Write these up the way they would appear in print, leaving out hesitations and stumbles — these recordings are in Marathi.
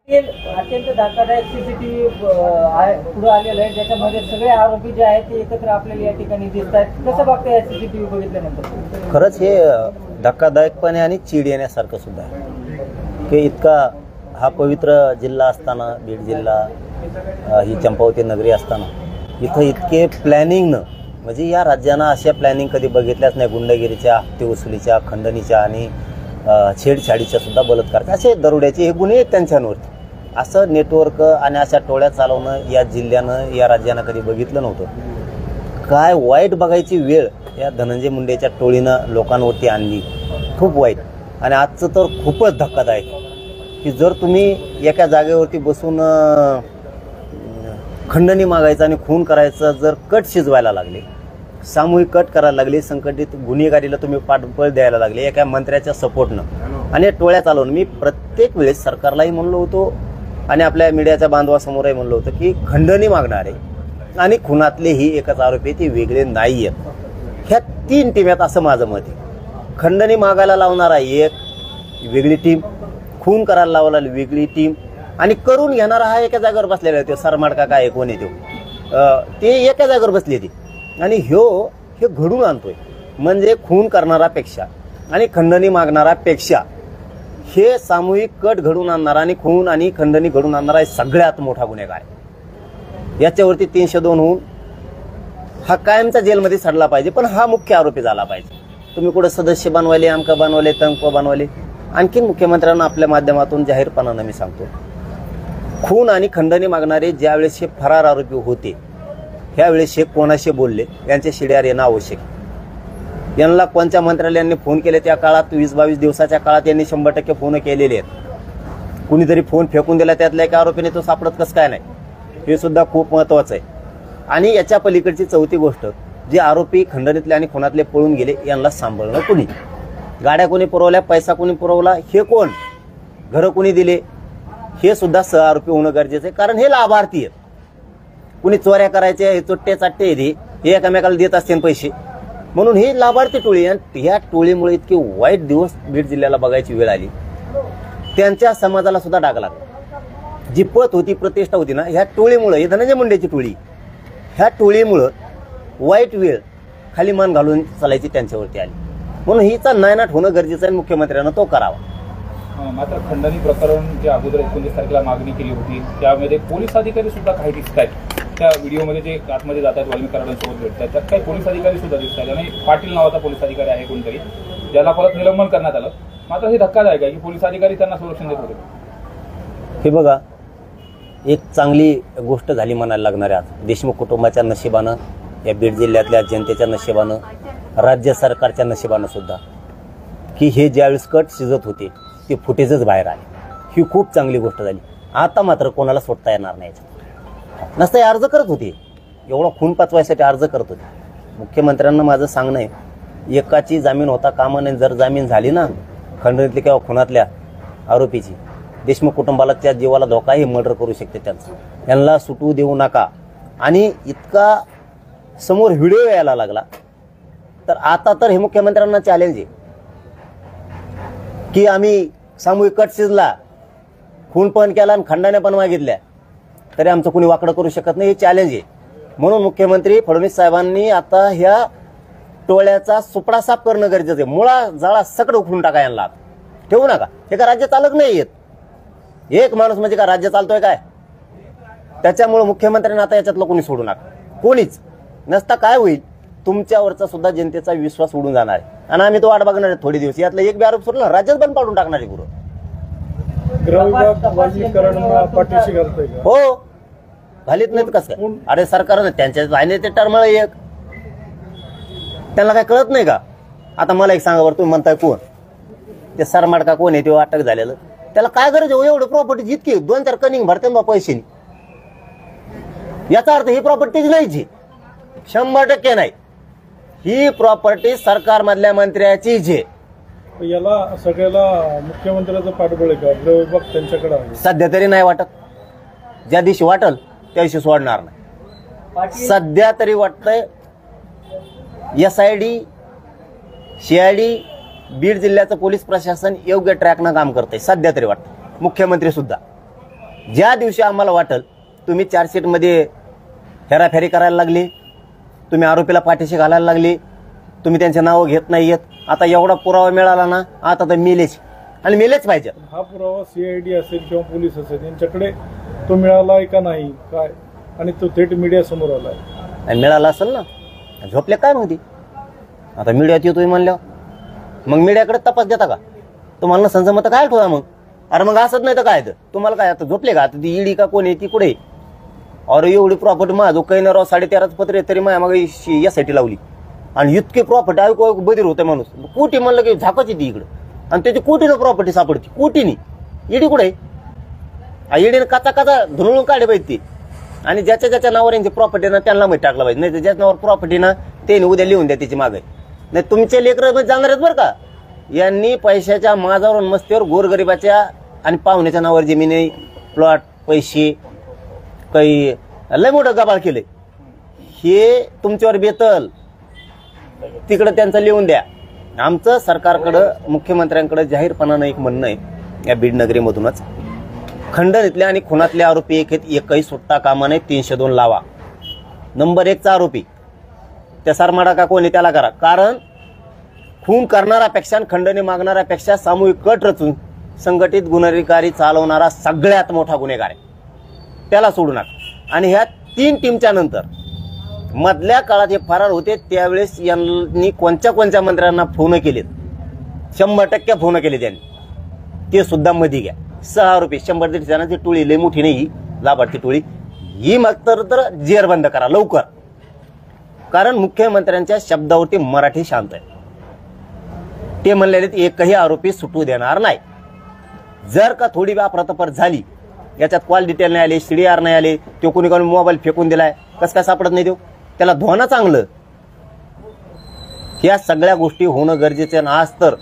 अत्यंत धक्कादायक सीसीटीव्ही पुढे आलेलं आहे, ज्याच्यामध्ये सगळे आरोपी जे आहेत ते एकत्र आपल्याला या ठिकाणी दिसत आहेत. कसं बघता या सीसीटीव्ही बघितल्यानंतर? खरंच हे धक्कादायकपणे आणि चीड येण्यासारखं सुद्धा आहे की इतका हा पवित्र जिल्हा असताना, बीड जिल्हा ही चंपावती नगरी असताना इथं इतके प्लॅनिंगनं, म्हणजे या राज्यानं अशा प्लॅनिंग कधी बघितल्याच नाही. गुंडगिरीच्या, हप्ते वसुलीच्या, खंडणीच्या आणि छेडछाडीच्या सुद्धा बलात्काराचे असे दरोड्याचे हे गुन्हे आहेत त्यांच्यावरती. असं नेटवर्क आणि अशा टोळ्या चालवणं या जिल्ह्यानं, या राज्यानं कधी बघितलं नव्हतं. काय वाईट बघायची वेळ या धनंजय मुंडेच्या टोळीनं लोकांवरती आणली, खूप वाईट. आणि आजचं तर खूपच धक्कादायक की जर तुम्ही एका जागेवरती बसून खंडणी मागायचं आणि खून करायचं जर कट शिजवायला लागले, सामूहिक कट करायला लागले, संघटित गुन्हेगारीला तुम्ही पाठबळ द्यायला लागले एका मंत्र्याच्या सपोर्टनं आणि टोळ्या चालवून, मी प्रत्येक वेळेस सरकारलाही म्हणलो होतो आणि आपल्या मीडियाच्या बांधवासमोरही म्हणलं होतं की खंडणी मागणारे आणि खुनातले ही एकच आरोपी ते वेगळे नाही आहेत. ह्या तीन टीम्यात असं माझं मत आहे. खंडणी मागायला लावणारा एक वेगळी टीम, खून करायला लावला वेगळी टीम आणि करून घेणारा हा एका जागेवर बसलेला आहे. तो सरमाडका काय कोण आहे ते एका जागेवर बसले ते आणि हे घडून आणतोय. म्हणजे खून करणारापेक्षा आणि खंडणी मागणारापेक्षा हे सामूहिक कट घडून आणणारा आणि खून आणि खंडणी घडून आणणारा सगळ्यात मोठा गुन्हेगार आहे. याच्यावरती 302 होऊन हा कायमचा जेलमध्ये सडला पाहिजे, पण हा मुख्य आरोपी झाला पाहिजे. तुम्ही कुठं सदस्य बनवायले, आमका बनवले, तंक बनवले. आणखीन मुख्यमंत्र्यांना आपल्या माध्यमातून जाहीरपणानं मी सांगतो, खून आणि खंडणी मागणारे ज्यावेळेस हे फरार आरोपी होते ह्यावेळेस हे कोणाशी बोलले यांच्या शिड्यावर येणं आवश्यक आहे. यांना कोणत्या मंत्रालयांनी फोन केले त्या काळात, 20-22 दिवसाच्या काळात यांनी 100% फोन केलेले आहेत. कुणीतरी फोन फेकून दिला त्यातल्या एका आरोपीने तो सापडत कसं काय नाही, हे सुद्धा खूप महत्वाचं आहे. आणि याच्या पलीकडची चौथी गोष्ट, जे आरोपी खंडणीतले आणि खुनातले पळून गेले यांना सांभाळणं कुणी, गाड्या कोणी पुरवल्या, पैसा कोणी पुरवला, हे कोण, घरं कोणी दिले, हे सुद्धा सहआरोपी होणं गरजेचं आहे. कारण हे लाभार्थी आहेत. कुणी चोऱ्या करायचे, हे चोट्टे चाट्टे हे एकमेकाला देत असते पैसे, म्हणून ही लाभार्थी टोळी. आणि ह्या टोळीमुळे इतके वाईट दिवस बीड जिल्ह्याला बघायची वेळ आली. त्यांच्या समाजाला सुद्धा डाग लागला. जी पत होती, प्रतिष्ठा होती ना, ह्या टोळीमुळे, ही धनंजय मुंडेची टोळी, ह्या टोळीमुळं वाईट वेळ खाली मान घालून चालायची त्यांच्यावरती आली. म्हणून हिचा नायनाट होणं गरजेचं आहे. मुख्यमंत्र्यांना तो करावा. मात्र खंडणी प्रकरण जे अगोदर 19 तारखेला मागणी केली होती त्यामध्ये पोलीस अधिकारी सुद्धा काही दिसत आहेत. त्या व्हिडिओमध्ये जे आतमध्ये जातात, वाल्मिक कराडांसोबत भेटतात, त्यात काही पोलीस अधिकारी सुद्धा दिसत आहेत. आणि पाटील नावाचा पोलीस अधिकारी आहे कोणतरी, ज्याला परत निलंबन करण्यात आलं. मात्र हे धक्कादायक आहे की पोलीस अधिकारी त्यांना संरक्षण देत होते. हे बघा, एक चांगली गोष्ट झाली म्हणायला लागणार आहे आज देशमुख कुटुंबाच्या नशिबानं, या बीड जिल्ह्यातल्या जनतेच्या नशिबानं, राज्य सरकारच्या नशिबानं सुद्धा, की हे ज्यावेळेस कट शिजत होते ते फुटेजच बाहेर आले. ही खूप चांगली गोष्ट झाली. आता मात्र कोणाला सोडता येणार नाही. नसतं अर्ज करत होते, एवढा खून पचवायसाठी अर्ज करत होते. मुख्यमंत्र्यांना माझं सांगणं आहे, एकाची जामीन होता कामा नये. जर जामीन झाली ना खंडणीतली किंवा खुनातल्या आरोपीची, देशमुख कुटुंबाला त्या जीवाला धोकाही मर्डर करू शकते त्यांचं. यांना सुटू देऊ नका. आणि इतका समोर व्हिडिओ यायला लागला तर आता तर हे मुख्यमंत्र्यांना चॅलेंज आहे की आम्ही सामूहिक कट शिजला, खून पण केला आणि खंडण्या पण मागितल्या, तरी आमचं कुणी वाकडं करू शकत नाही. हे चॅलेंज आहे. म्हणून मुख्यमंत्री फडणवीस साहेबांनी आता ह्या टोळ्याचा सुपडा साफ करणं गरजेचं आहे. मुळा जाळा सगळं उखडून टाका, यांना ठेवू नका. हे का राज्य चालक नाही आहेत. एक माणूस म्हणजे का राज्य चालतोय काय? त्याच्यामुळे मुख्यमंत्र्यांना आता याच्यातलं कोणी सोडू नका. कोणीच नसता काय होईल, तुमच्यावरचा सुद्धा जनतेचा विश्वास उडून जाणार आहे. आणि आम्ही तो वाट बघणार आहे थोडे दिवस. यातला एक बी आरोप सोडला राज्यात बंद पाडून टाकणार आहे. हो, घालीत नाहीत कसं काय? अरे सरकारनं त्यांच्या आहे ते टर्मळ एक, त्यांना काय कळत नाही का? आता मला एक सांगा बरं, तुम्ही म्हणताय कोण ते सरमाडका कोण आहे, ते अटक झालेलं, त्याला काय गरज आहे एवढं प्रॉपर्टी? जितकी 2-4 कनिंग भरते ना पैसे, याचा अर्थ ही प्रॉपर्टीच नाहीची. 100% नाही. ही प्रॉपर्टी सरकार मधल्या मंत्र्याची जे, याला सगळ्याला मुख्यमंत्र्याचं पाठबळ आहे का? विभाग त्यांच्याकडे आहे सध्या तरी नाही वाटत. ज्या दिवशी वाटल त्या दिवशी सोडणार नाही. सध्या तरी वाटतंय SID, CID, बीड जिल्ह्याचं पोलीस प्रशासन योग्य ट्रॅकनं काम करतंय. सध्या तरी वाटतं. मुख्यमंत्री सुद्धा ज्या दिवशी आम्हाला वाटल तुम्ही चार्जशीटमध्ये हेराफेरी करायला लागली, तुम्ही आरोपीला पाठीशी घालायला लागली, तुम्ही त्यांचे नावं घेत नाही येत, आता एवढा पुरावा मिळाला ना, आता तर मेलेच आणि मेलेच पाहिजे. हा पुरावा CID असेल किंवा पोलीस असेल यांच्याकडे तो मिळालाय का नाही काय, आणि तो थेट मीडिया समोर आलाय. आणि मिळाला असेल ना, झोपले काय नव्हती. आता मीडियात येतोय म्हणल्यावर मग मीडियाकडे तपास देता का? तुम्हाला नसेल जमत काय ठेवा मग. अरे मग असत नाही तर काय, तर तुम्हाला काय आता झोपले का? आता ती ईडी का कोण आहे ती कुठे? अरे एवढी प्रॉपर्टी माझं काही ना राव 13.5 पत्र आहे तरी माझ्या मग यासाठी लावली, आणि इतके प्रॉपर्टी ऐकू बधीर होते माणूस. कोटी म्हणलं की झाकच येते इकडं, आणि त्याची कोटीनं प्रॉपर्टी सापडते. कोटीनी ईडी कुठे? ईडीने काचा काचा धुळून काढे पाहिजे ती, आणि ज्याच्या ज्याच्या नावावर यांची प्रॉपर्टी ना त्यांना माहिती टाकलं पाहिजे. नाही तर ज्याच्या नावावर प्रॉपर्टी ना ते उद्या लिहून द्या त्याची मागे. नाही तुमचे लेकर जाणार आहेत बरं का. यांनी पैशाच्या माझावर मस्तीवर गोरगरिबाच्या आणि पाहुण्याच्या नावावर जमिनी, प्लॉट, पैसे काही लय मोठं गबाळ केलंय. हे तुमच्यावर बेतल, तिकडं त्यांचं लिहून द्या. आमचं सरकारकडं, मुख्यमंत्र्यांकडे जाहीरपणानं एक म्हणणं आहे या बीड नगरीमधूनच, खंडणीतल्या आणि खुनातले आरोपी एकही सुट्टा कामा नये, 302 लावा. नंबर 1चा आरोपी त्या सरमाडा का कोणी त्याला करा. कारण खून करणाऱ्यापेक्षा, खंडणी मागणाऱ्यापेक्षा सामूहिक कट रचून संघटित गुन्हेगारी चालवणारा सगळ्यात मोठा गुन्हेगार आहे, त्याला सोडू नका. आणि ह्या 3 टीमच्या नंतर मधल्या काळात हे फरार होते त्यावेळेस यांनी कोणत्या मंत्र्यांना फोन केलेत, 100% फोन केले त्यांनी, ते सुद्धा मध्ये घ्या. 6 आरोपी, 100-150 जणांची टोळी, लय मोठी नाही लाभार्थी टोळी ही. मग तर जेर बंद करा लवकर, कारण मुख्यमंत्र्यांच्या शब्दावरती मराठी शांत आहे. ते म्हणलेले एकही आरोपी सुटू देणार नाही. जर का थोडी अफरातफर झाली, याच्यात कॉल डिटेल नाही आले, CDR नाही आले, तो कोणी कोणी मोबाईल फेकून दिलाय, कसं काय सापडत नाही, देऊ त्याला धुवाना चांगलं. या सगळ्या गोष्टी होणं गरजेचं आहे. आज तर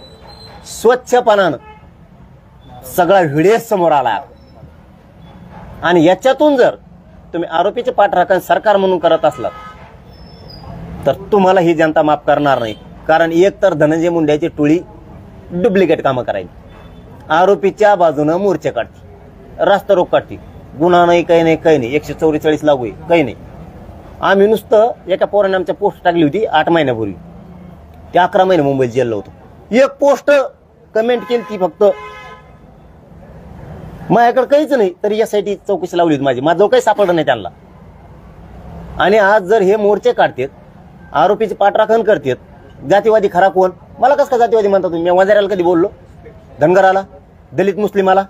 स्वच्छपणानं सगळा व्हिडिओ समोर आला, आणि याच्यातून जर तुम्ही आरोपीचे पाठराखण सरकार म्हणून करत असलात तर तुम्हाला ही जनता माफ करणार नाही. कारण एक तर धनंजय मुंडेची टोळी डुप्लिकेट कामं करायची, आरोपीच्या बाजूनं मोर्चे काढते, रास्ता रोक काढते, गुन्हा नाही, काही नाही, काही नाही, 144 लागू आहे, काही नाही. आम्ही नुसतं एका पोराने आमच्या पोस्ट टाकली होती 8 महिन्यापूर्वी, ते 11 महिने मुंबईत जेलला होतो. एक पोस्ट कमेंट केली ती फक्त, माझ्याकडे काहीच नाही, तरी यासाठी चौकशी लावली होती माझी, माझं काही सापडलं नाही त्यांना. आणि आज जर हे मोर्चे काढतात, आरोपीचे पाठराखण करतात, जातीवादी खरा कोण? मला कसं का जातीवादी म्हणता तुम्ही? मी वंजाऱ्याला कधी बोललो? धनगराला, दलित मुस्लिमाला,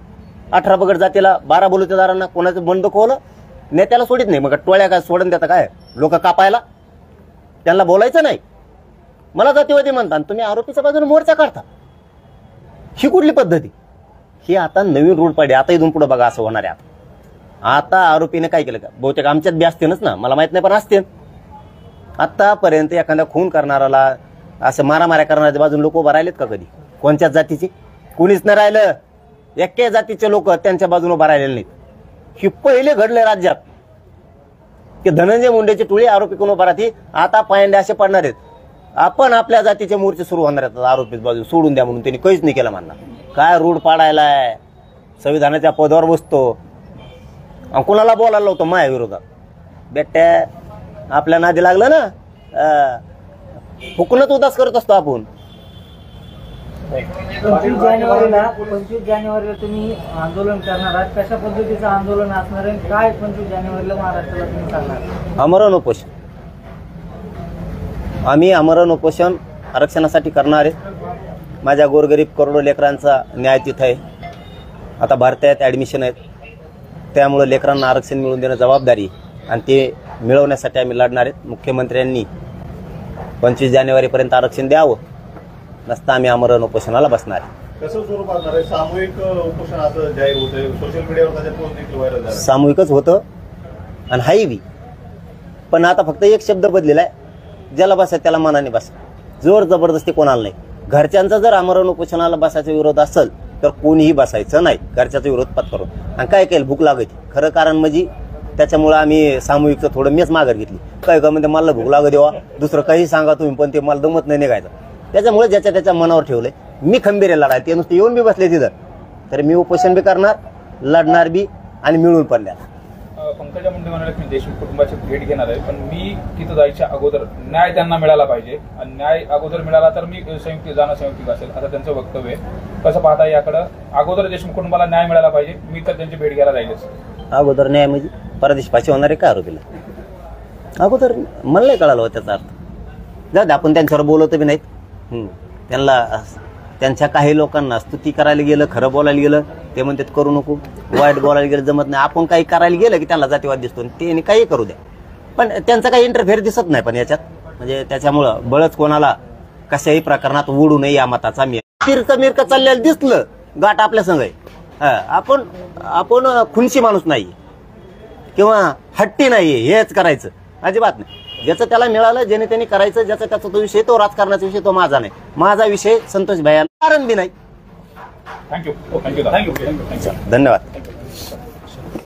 18 बगड जातीला, 12 बलुतेदारांना कोणाचं बंद खोवलं? नेत्याला सोडित नाही, मग टोळ्या काय सोडून देता काय लोक कापायला? त्यांना बोलायचं नाही. मला जातीवादी म्हणता आणि तुम्ही आरोपीच्या बाजूने मोर्चा काढता, ही कुठली पद्धती? ही आता नवीन रूढ पाडी. आता इथून पुढे बघा असं होणार आहे. आता आरोपीने काय केलं का? बहुतेक आमच्यात बी असतेनच ना, मला माहित नाही पण असते. आतापर्यंत एखाद्या खून करणाराला, असं मारामाऱ्या करणाऱ्या बाजून लोक उभं राहिलेत का कधी? कोणत्याच जातीचे कुणीच नाही राहिलं. एके जातीचे लोक त्यांच्या बाजून उभं राहिलेले नाहीत. ही पहिले घडले राज्यात की धनंजय मुंडेची टोळी आरोपी कोण उभा राहते. आता पायंडे असे पडणार आहेत, आपण आपल्या जातीचे मोर्चे सुरू होणार आहेत आरोपी बाजू सोडून द्या म्हणून. त्यांनी काहीच नाही केलं म्हणणार. काय रूढ पाडायलाय, संविधानाच्या पदावर बसतो, कुणाला बोलायला होतं माझ्या विरोधात? बेट्या आपल्या नादी लागलं ना, हुकूनच उदास करत असतो आपण. 25 जानेवारीला तुम्ही आंदोलन करणार आहात. कशा पद्धतीचं आंदोलन असणार आहे? काय 25 जानेवारीला महाराष्ट्राला तुम्ही सांगणार? आमरण उपोषण. आम्ही आमरण उपोषण आरक्षणासाठी करणार आहे. माझ्या गोरगरीब करोडो लेकरांचा न्याय तिथं आहे. आता भारतात ॲडमिशन आहेत, त्यामुळे लेकरांना आरक्षण मिळवून देणं जबाबदारी, आणि ते मिळवण्यासाठी आम्ही लढणार आहेत. मुख्यमंत्र्यांनी 25 जानेवारीपर्यंत आरक्षण द्यावं, नसता आम्ही आमरण उपोषणाला बसणार आहे. कसं स्वरूप असणार आहे? सामूहिक उपोषण असं जाहीर होतंय, सोशल मीडियावर त्याच्या पोस्ट देखील व्हायरल झाला. सामूहिकच होतं आणि हाय बी, पण आता फक्त एक शब्द बदलेला आहे, ज्याला बसायचं त्याला मनाने बसा. जोर जबरदस्ती कोणाला नाही. घरच्यांचा जर आमरण उपोषणाला बसायचा विरोध असेल तर कोणीही बसायचं नाही, घरच्याचा विरोध पत्करून. आणि काय केलं, भूक लागते खरं कारण म्हणजे, त्याच्यामुळे आम्ही सामूहिकचं थोडं मीच माघार घेतली. काय का म्हणजे मला भूक लागत देवा, दुसरं काही सांगा तुम्ही, पण ते मला दमत नाही निघायचं. त्याच्यामुळे ज्याच्या त्याच्या मनावर ठेवलंय. मी खंबीर लढाय, ते नुसते येऊन बी बसले तिथं, तर मी उपोषण बी करणार, लढणार बी, आणि मिळून पडल्याला. पंकजा मुंडे म्हणाले की मी देशमुख कुटुंबाची भेट घेणार आहे, पण मी तिथं जायच्या अगोदर न्याय त्यांना मिळाला पाहिजे आणि न्याय अगोदर मिळाला तर मी संयुक्तिक असेल असं त्यांचं वक्तव्य आहे. कसं पाहता याकडं? अगोदर देशमुख कुटुंबाला न्याय मिळाला पाहिजे, मी तर त्यांची भेट घ्यायला जाईलच. अगोदर न्याय म्हणजे परदेश फाशी होणारे का आरोपीला? अगोदर मला नाही कळालं त्याचा अर्थ. जाऊ दे, आपण त्यांच्यावर बोलवतो बी नाहीत. त्यांना त्यांच्या काही लोकांना स्तुती करायला गेलं, खरं बोलायला गेलं ते म्हणतात करू नको, वाईट बोलायला गेलं जमत नाही. आपण काही करायला गेलं की त्यांना जातीवाद दिसतो, ते काही करू द्या, पण त्यांचा काही इंटरफेअर दिसत नाही. पण याच्यात म्हणजे त्याच्यामुळं बळच कोणाला कशाही प्रकरणात उडू नये या मताचा मी. मिरक चाललेलं दिसलं गाठ आपल्या संग आहे. आपण खुनशी माणूस नाही किंवा हट्टी नाहीये, हेच करायचं अजिबात नाही. ज्याचं त्याला मिळालं, ज्याने त्यांनी करायचं, ज्याचा त्याचा तो विषय, तो राजकारणाचा विषय, तो माझा नाही. माझा विषय संतोष भैया कारण बी नाही. थँक्यू. धन्यवाद.